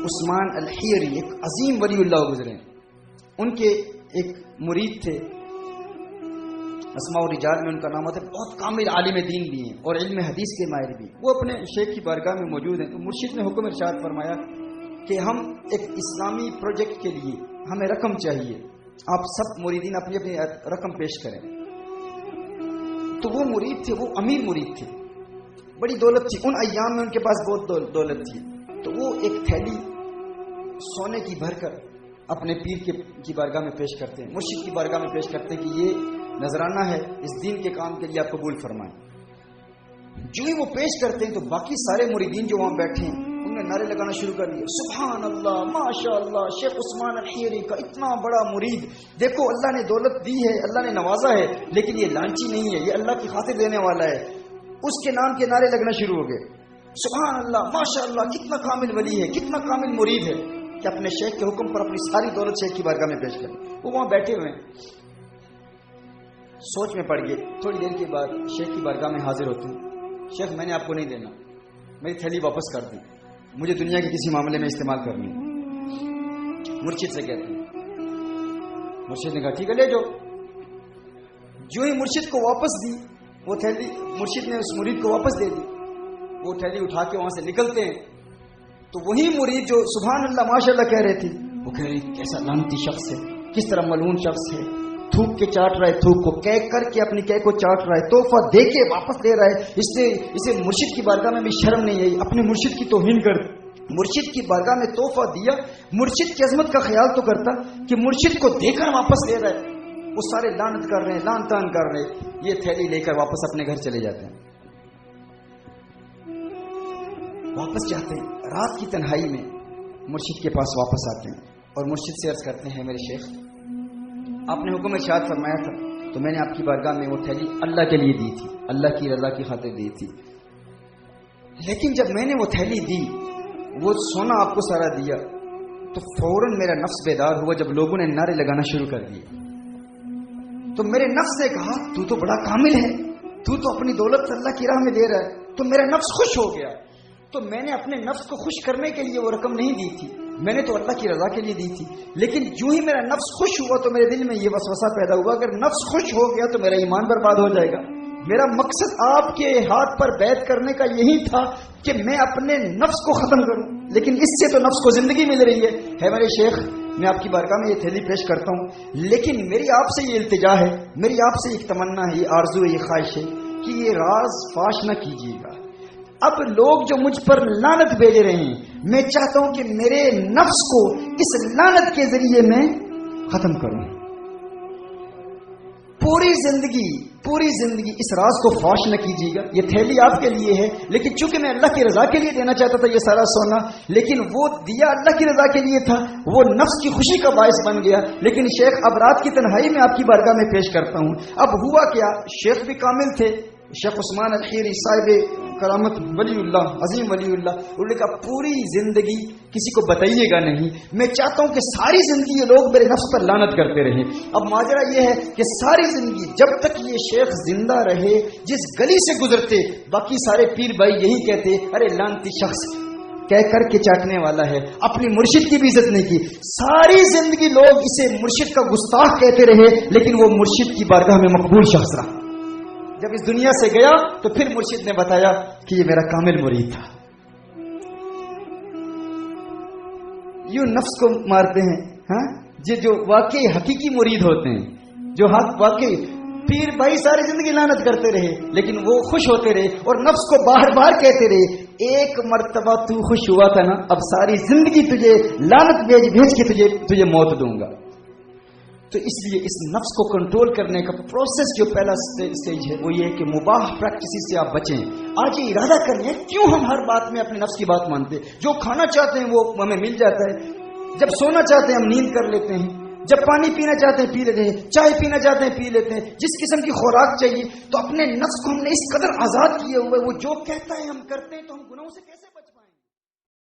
عثمان الحیری ایک عظیم ولی اللہ گزرے ہیں. ان کے ایک مرید تھے، اسماء الرجال میں ان کا نام ہوتا ہے. بہت کامل عالم دین بھی ہیں اور علم حدیث کے ماہر بھی. وہ اپنے شیخ کی بارگاہ میں موجود ہیں تو مرشد نے حکم ارشاد فرمایا کہ ہم ایک اسلامی پروجیکٹ کے لیے ہمیں رقم چاہیے، آپ سب مریدین اپنی اپنی رقم پیش کریں. تو وہ مرید تھے، وہ امیر مرید تھے، بڑی دولت تھی ان ایام میں، ان کے پاس بہت دولت تھی. تو وہ ایک تھیلی سونے کی بھر کر اپنے پیر کی بارگاہ میں پیش کرتے ہیں، مرشد کی بارگاہ میں پیش کرتے ہیں کہ یہ نذرانہ ہے اس دین کے کام کے لیے، آپ قبول فرمائیں. جو ہی وہ پیش کرتے ہیں تو باقی سارے مریدین جو وہاں بیٹھے ہیں انہوں نے نعرے لگانا شروع کر دیا، سبحان اللہ، ماشاء اللہ، شیخ عثمان الحیری کا اتنا بڑا مرید، دیکھو اللہ نے دولت دی ہے، اللہ نے نوازا ہے، لیکن یہ لانچی نہیں ہے، یہ اللہ کی خاطر دینے والا ہے. اس کے نام کے نعرے لگنا شروع ہو گئے، سبحان اللہ، ماشاء اللہ، کتنا کامل ولی ہے، کتنا کامل مرید ہے کہ اپنے شیخ کے حکم پر اپنی ساری دولت شیخ کی بارگاہ میں پیش کریں. وہ وہاں بیٹھے ہوئے ہیں، سوچ میں پڑ گئے. تھوڑی دیر کے بعد شیخ کی بارگاہ میں حاضر ہوتے ہیں، شیخ میں نے آپ کو نہیں دینا، میری تھیلی واپس کر دیں، مجھے دنیا کے کسی معاملے میں استعمال کرنی. مرشد سے کہتے ہیں، مرشد نے کہا ٹھیک ہے لے جاؤ. جو ہی مرشد کو واپس دی وہ تھیلی، مرشد نے اس مرید کو واپس دے دی. وہ تھیلی اٹھا کے وہاں سے نکلتے ہیں تو وہی مرید جو سبحان اللہ ماشاء اللہ کہہ رہے تھے وہ کہہ رہے کیسا لعنتی شخص ہے، کس طرح ملعون شخص ہے، تھوک کے چاٹ رہا ہے، تھوک کو کہہ کر کے اپنی کہہ کو چاٹ رہا ہے، تحفہ دے کے واپس دے رہا ہے. اسے مرشد کی بارگاہ میں بھی شرم نہیں آئی، اپنے مرشد کی توہین کر، مرشد کی بارگاہ میں تحفہ دیا، مرشد کی عظمت کا خیال تو کرتا کہ مرشد کو دے کر واپس لے رہا ہے. وہ سارے لعنت کر رہے ہیں، لعن تان کر رہے ہیں. یہ تھیلی لے کر واپس اپنے گھر چلے جاتے ہیں. واپس جاتے ہیں، رات کی تنہائی میں مرشد کے پاس واپس آتے ہیں اور مرشد سے عرض کرتے ہیں میرے شیخ آپ نے حکم ارشاد فرمایا تھا تو میں نے آپ کی بارگاہ میں وہ تھیلی اللہ کے لیے دی تھی، اللہ کی رضا کی خاطر دی تھی، لیکن جب میں نے وہ تھیلی دی، وہ سونا آپ کو سارا دیا تو فوراً میرا نفس بیدار ہوا. جب لوگوں نے نعرے لگانا شروع کر دیے تو میرے نفس نے کہا تو بڑا کامل ہے، تو اپنی دولت اللہ کی راہ میں دے رہا ہے. تو میرا نفس خوش ہو گیا. تو میں نے اپنے نفس کو خوش کرنے کے لیے وہ رقم نہیں دی تھی، میں نے تو اللہ کی رضا کے لیے دی تھی. لیکن جو ہی میرا نفس خوش ہوا تو میرے دل میں یہ وسوسہ پیدا ہوا اگر نفس خوش ہو گیا تو میرا ایمان برباد ہو جائے گا. میرا مقصد آپ کے ہاتھ پر بیعت کرنے کا یہی تھا کہ میں اپنے نفس کو ختم کروں، لیکن اس سے تو نفس کو زندگی مل رہی ہے. میرے شیخ میں آپ کی بارگاہ میں یہ تھیلی پیش کرتا ہوں، لیکن میری آپ سے یہ التجا ہے، میری آپ سے ایک تمنا ہے، یہ آرزو ہے، یہ خواہش ہے کہ یہ راز فاش نہ کیجیے گا. اب لوگ جو مجھ پر لعنت بھیج رہے ہیں، میں چاہتا ہوں کہ میرے نفس کو اس لعنت کے ذریعے میں ختم کروں. پوری زندگی اس راز کو فاش نہ کیجیے گا. یہ تھیلی آپ کے لیے ہے، لیکن چونکہ میں اللہ کی رضا کے لیے دینا چاہتا تھا یہ سارا سونا، لیکن وہ دیا اللہ کی رضا کے لیے تھا، وہ نفس کی خوشی کا باعث بن گیا. لیکن شیخ اب رات کی تنہائی میں آپ کی بارگاہ میں پیش کرتا ہوں. اب ہوا کیا، شیخ بھی کامل تھے، شیخ عثمان الحیری صاحب کرامت ولی اللہ، عظیم ولی اللہ. انہوں نے کہا پوری زندگی کسی کو بتائیے گا نہیں، میں چاہتا ہوں کہ ساری زندگی یہ لوگ میرے نفس پر لعنت کرتے رہیں. اب ماجرا یہ ہے کہ ساری زندگی جب تک یہ شیخ زندہ رہے، جس گلی سے گزرتے باقی سارے پیر بھائی یہی کہتے ارے لعنتی شخص کہہ کر کے چاٹنے والا ہے، اپنی مرشد کی بھی عزت نہیں کی. ساری زندگی لوگ اسے مرشد کا گستاخ کہتے رہے، لیکن وہ مرشد کی بارگاہ میں مقبول شخص رہا. جب اس دنیا سے گیا تو پھر مرشد نے بتایا کہ یہ میرا کامل مرید تھا. یوں نفس کو مارتے ہیں. ہاں جو واقعی حقیقی مرید ہوتے ہیں، جو واقعی پیر بھائی ساری زندگی لعنت کرتے رہے لیکن وہ خوش ہوتے رہے اور نفس کو بار بار کہتے رہے ایک مرتبہ تو خوش ہوا تھا نا، اب ساری زندگی تجھے لعنت بھیج کے تجھے موت دوں گا. تو اس لیے اس نفس کو کنٹرول کرنے کا پروسیس جو پہلا سٹیج ہے وہ یہ ہے کہ مباح پریکٹسز سے آپ بچیں. آج یہ ارادہ کر لیں کیوں ہم ہر بات میں اپنے نفس کی بات مانتے ہیں. جو کھانا چاہتے ہیں وہ ہمیں مل جاتا ہے، جب سونا چاہتے ہیں ہم نیند کر لیتے ہیں، جب پانی پینا چاہتے ہیں پی لیتے ہیں، چائے پینا چاہتے ہیں پی لیتے ہیں. جس قسم کی خوراک چاہیے تو اپنے نفس کو ہم نے اس قدر آزاد کیے ہوئے، وہ جو کہتا ہے ہم کرتے ہیں تو ہم گناہوں سے کیسے